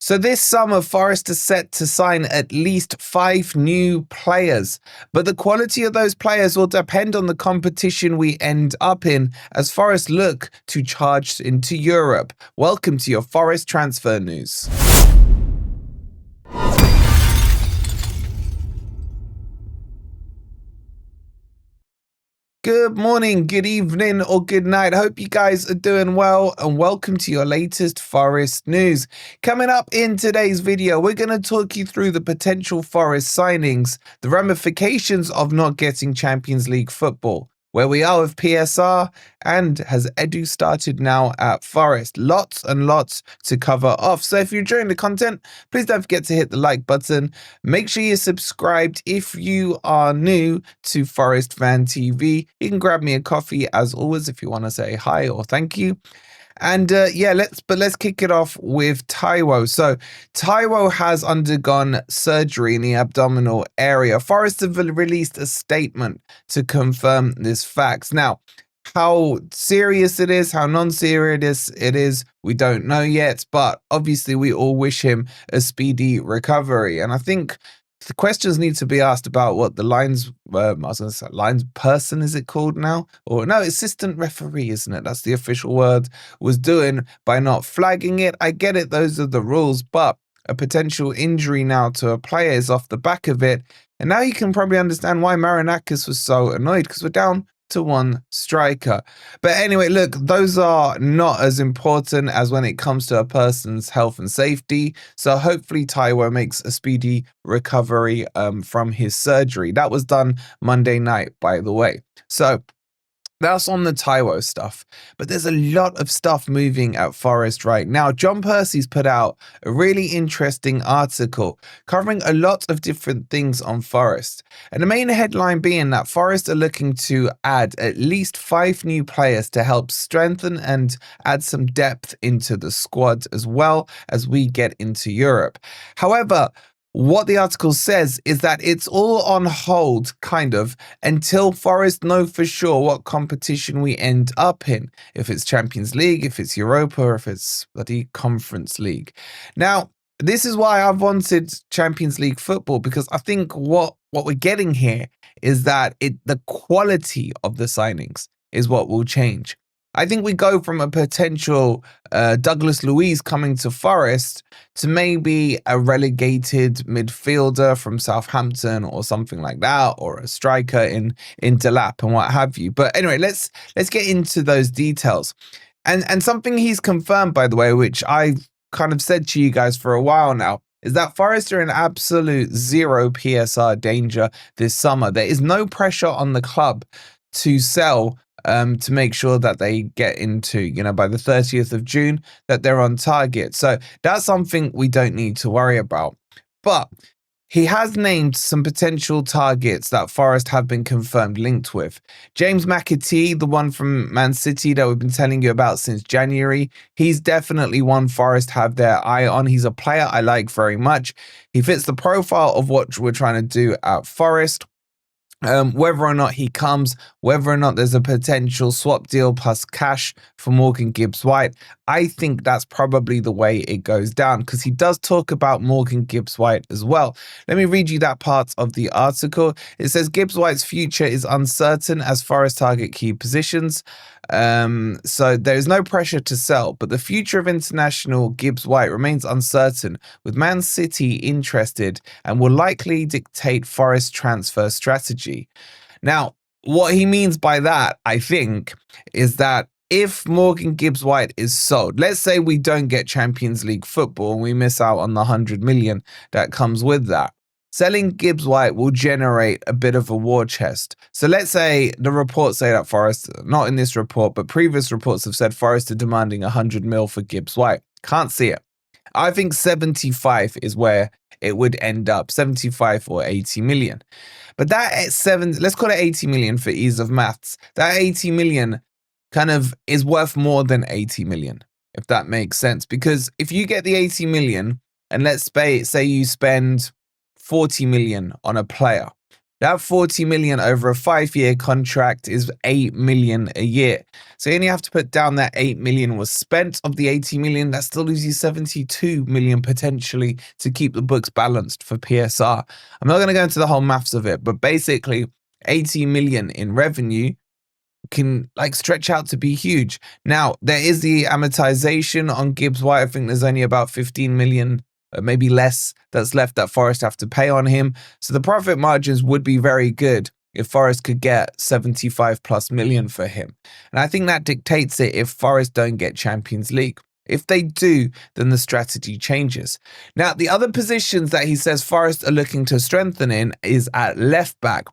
So this summer, Forest is set to sign at least 5 new players, but the quality of those players will depend on the competition we end up in as Forest look to charge into Europe. Welcome to your Forest transfer news. Good morning, good evening, or good night. Hope you guys are doing well, and welcome to your latest Forest news. Coming up in today's video, we're going to talk you through the potential Forest signings, the ramifications of not getting Champions League football, where we are with PSR, and has Edu started now at Forest. Lots and lots to cover off. So if you're enjoying the content, please don't forget to hit the like button. Make sure you're subscribed if you are new to Forest Fan TV. You can grab me a coffee as always if you want to say hi or thank you. And let's kick it off with Taiwo. So Taiwo has undergone surgery in the abdominal area. Forest have released a statement to confirm this fact. Now, how serious it is, how non-serious it is, we don't know yet. But obviously, we all wish him a speedy recovery. And I think the questions need to be asked about what the lines person, is it called now? Or no, assistant referee, isn't it? That's the official word, was doing by not flagging it. I get it, those are the rules, but a potential injury now to a player is off the back of it. And now you can probably understand why Marinakis was so annoyed, because we're down to one striker. But anyway, look, those are not as important as when it comes to a person's health and safety. So hopefully Taiwo makes a speedy recovery from his surgery. That was done Monday night, by the way. So that's on the Taiwo stuff, but there's a lot of stuff moving at Forest right now. John Percy's put out a really interesting article covering a lot of different things on Forest. And the main headline being that Forest are looking to add at least 5 new players to help strengthen and add some depth into the squad as well as we get into Europe. However, what the article says is that it's all on hold, kind of, until Forest know for sure what competition we end up in. If it's Champions League, if it's Europa, or if it's bloody Conference League. Now, this is why I've wanted Champions League football, because I think what we're getting here is that the quality of the signings is what will change. I think we go from a potential Douglas Luiz coming to Forest to maybe a relegated midfielder from Southampton or something like that, or a striker in Delap and what have you. But anyway, let's get into those details. And something he's confirmed, by the way, which I've kind of said to you guys for a while now, is that Forest are in absolute zero PSR danger this summer. There is no pressure on the club to sell to make sure that they get into, by the 30th of June, that they're on target. So that's something we don't need to worry about. But he has named some potential targets that Forest have been confirmed linked with. James McAtee, the one from Man City that we've been telling you about since January, he's definitely one Forest have their eye on. He's a player I like very much. He fits the profile of what we're trying to do at Forest. Whether or not he comes, whether or not there's a potential swap deal plus cash for Morgan Gibbs-White, I think that's probably the way it goes down, because he does talk about Morgan Gibbs-White as well. Let me read you that part of the article. It says Gibbs-White's future is uncertain as Forest target key positions. So there is no pressure to sell, but the future of international Gibbs-White remains uncertain, with Man City interested and will likely dictate Forest transfer strategy. Now, what he means by that, I think, is that if Morgan Gibbs-White is sold, let's say we don't get Champions League football and we miss out on the 100 million that comes with that, selling Gibbs-White will generate a bit of a war chest. So let's say the reports say that Forest, not in this report, but previous reports have said Forest are demanding 100 mil for Gibbs-White. Can't see it. I think 75 is where it would end up, 75 or 80 million. But that let's call it 80 million for ease of maths. That 80 million kind of is worth more than 80 million, if that makes sense. Because if you get the 80 million and let's say you spend 40 million on a player, That 40 million over a 5-year contract is 8 million a year. So you only have to put down that 8 million was spent of the 80 million. That still leaves you 72 million potentially to keep the books balanced for PSR. I'm not going to go into the whole maths of it, but basically 80 million in revenue can like stretch out to be huge. Now, there is the amortization on Gibbs-White. I think there's only about 15 million, maybe less, that's left that Forest have to pay on him. So the profit margins would be very good if Forest could get 75 plus million for him. And I think that dictates it if Forest don't get Champions League. If they do, then the strategy changes. Now, the other positions that he says Forest are looking to strengthen in is at left back.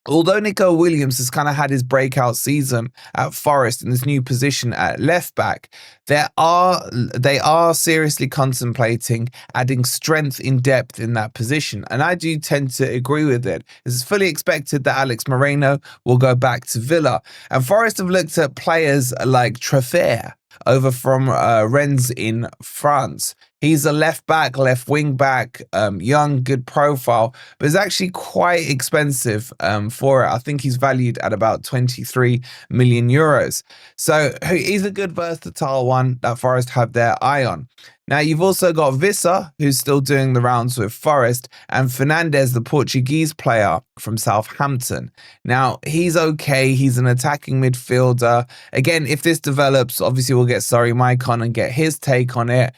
Although Nico Williams has kind of had his breakout season at Forest in this new position at left back, they are seriously contemplating adding strength in depth in that position. And I do tend to agree with it. It's fully expected that Alex Moreno will go back to Villa. And Forest have looked at players like Treffer over from Rennes in France. He's a left back, left wing back, young, good profile, but is actually quite expensive for it. I think he's valued at about 23 million euros. So he's a good versatile one that Forest have their eye on. Now, you've also got Visser, who's still doing the rounds with Forest, and Fernandes, the Portuguese player from Southampton. Now, he's okay. He's an attacking midfielder. Again, if this develops, obviously we'll get Sorry Mike on and get his take on it.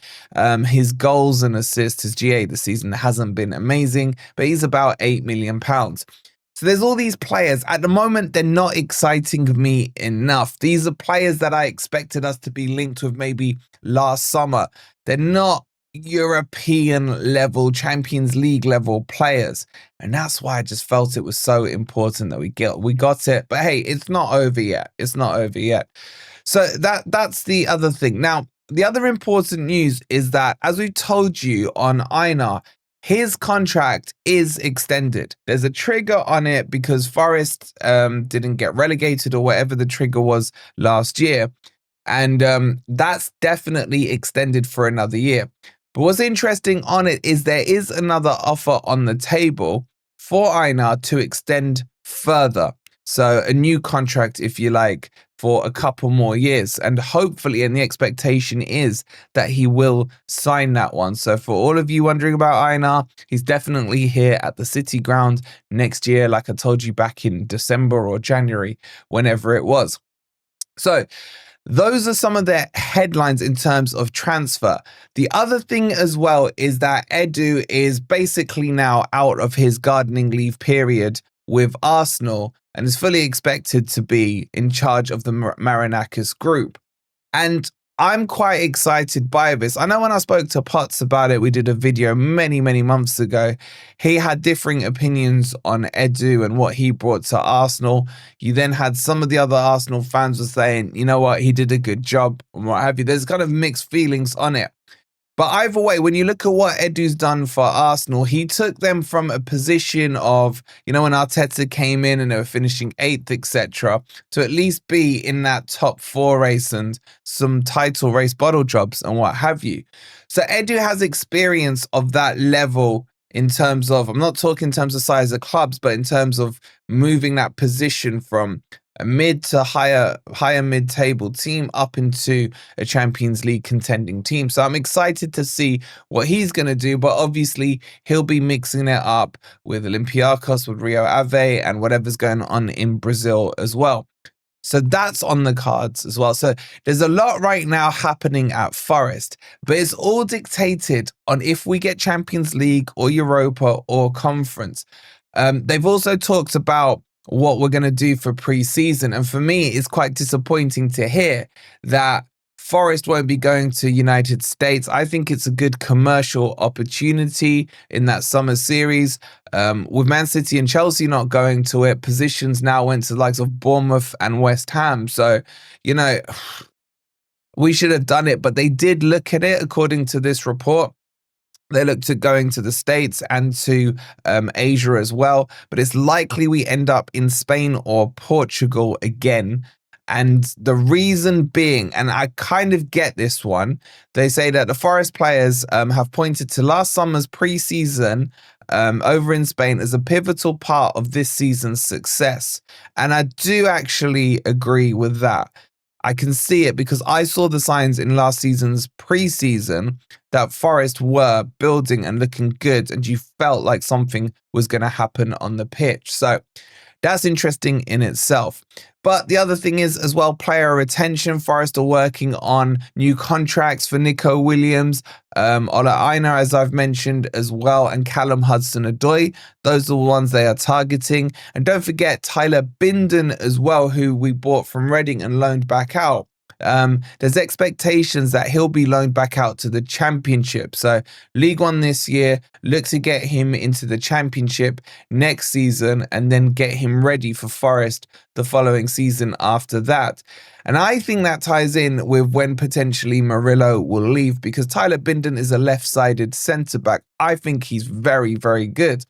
His goals and assists, his GA this season hasn't been amazing, but he's about £8 million. So there's all these players. At the moment, they're not exciting me enough. These are players that I expected us to be linked with maybe last summer. They're not European level, Champions League level players. And that's why I just felt it was so important that we got it. But hey, it's not over yet. It's not over yet. So that's the other thing. Now, the other important news is that, as we told you on Aina, his contract is extended. There's a trigger on it because Forest didn't get relegated or whatever the trigger was last year. And that's definitely extended for another year. But what's interesting on it is there is another offer on the table for Aina to extend further. So a new contract, if you like, for a couple more years. And hopefully, and the expectation is that he will sign that one. So for all of you wondering about Aina, he's definitely here at the City Ground next year, like I told you back in December or January, whenever it was. So those are some of the headlines in terms of transfer. The other thing as well is that Edu is basically now out of his gardening leave period with Arsenal and is fully expected to be in charge of the Marinakis group. And I'm quite excited by this. I know when I spoke to Potts about it, we did a video many, many months ago. He had differing opinions on Edu and what he brought to Arsenal. You then had some of the other Arsenal fans were saying, you know what, he did a good job and what have you. There's kind of mixed feelings on it. But either way, when you look at what Edu's done for Arsenal, he took them from a position of, you know, when Arteta came in and they were finishing 8th, etc., to at least be in that top 4 race and some title race bottle jobs and what have you. So Edu has experience of that level in terms of, I'm not talking in terms of size of clubs, but in terms of moving that position from a mid to higher mid-table team up into a Champions League contending team. So I'm excited to see what he's going to do, but obviously he'll be mixing it up with Olympiacos, with Rio Ave, and whatever's going on in Brazil as well. So that's on the cards as well. So there's a lot right now happening at Forest, but it's all dictated on if we get Champions League or Europa or Conference. They've also talked about what we're going to do for pre-season. And for me, it's quite disappointing to hear that Forest won't be going to United States. I think it's a good commercial opportunity in that summer series. With Man City and Chelsea not going to it, positions now went to the likes of Bournemouth and West Ham. So, you know, we should have done it, but they did look at it according to this report. They looked at going to the States and to Asia as well. But it's likely we end up in Spain or Portugal again. And the reason being, and I kind of get this one, they say that the Forest players have pointed to last summer's pre-season over in Spain as a pivotal part of this season's success. And I do actually agree with that. I can see it because I saw the signs in last season's preseason that Forest were building and looking good, and you felt like something was going to happen on the pitch. So that's interesting in itself. But the other thing is as well, player retention. Forest are working on new contracts for Nico Williams, Aina, as I've mentioned as well, and Callum Hudson-Odoi. Those are the ones they are targeting. And don't forget Tyler Bindon as well, who we bought from Reading and loaned back out. There's expectations that he'll be loaned back out to the Championship. So League One this year, look to get him into the Championship next season and then get him ready for Forest the following season after that. And I think that ties in with when potentially Murillo will leave, because Tyler Bindon is a left-sided centre-back. I think he's very, very good.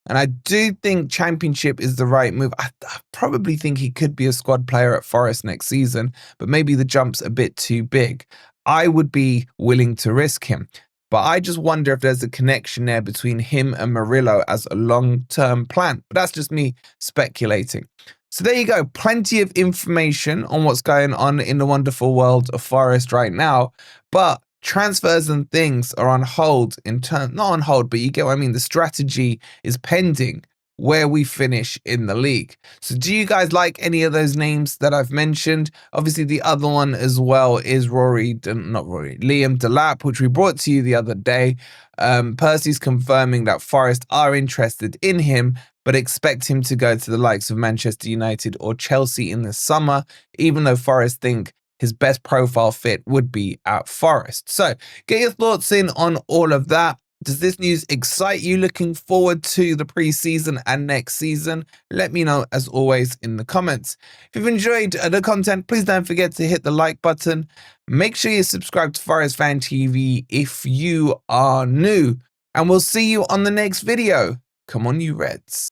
And I do think Championship is the right move. I probably think he could be a squad player at Forest next season, but maybe the jump's a bit too big. I would be willing to risk him. But I just wonder if there's a connection there between him and Murillo as a long-term plan. But that's just me speculating. So there you go. Plenty of information on what's going on in the wonderful world of Forest right now. But transfers and things are on hold not on hold, but you get what I mean. The strategy is pending where we finish in the league. So do you guys like any of those names that I've mentioned? Obviously, the other one as well is Liam Delap, which we brought to you the other day. Percy's confirming that Forest are interested in him, but expect him to go to the likes of Manchester United or Chelsea in the summer, even though Forest think his best profile fit would be at Forest. So get your thoughts in on all of that. Does this news excite you looking forward to the preseason and next season? Let me know as always in the comments. If you've enjoyed the content, please don't forget to hit the like button. Make sure you subscribe to Forest Fan TV if you are new. And we'll see you on the next video. Come on, you Reds.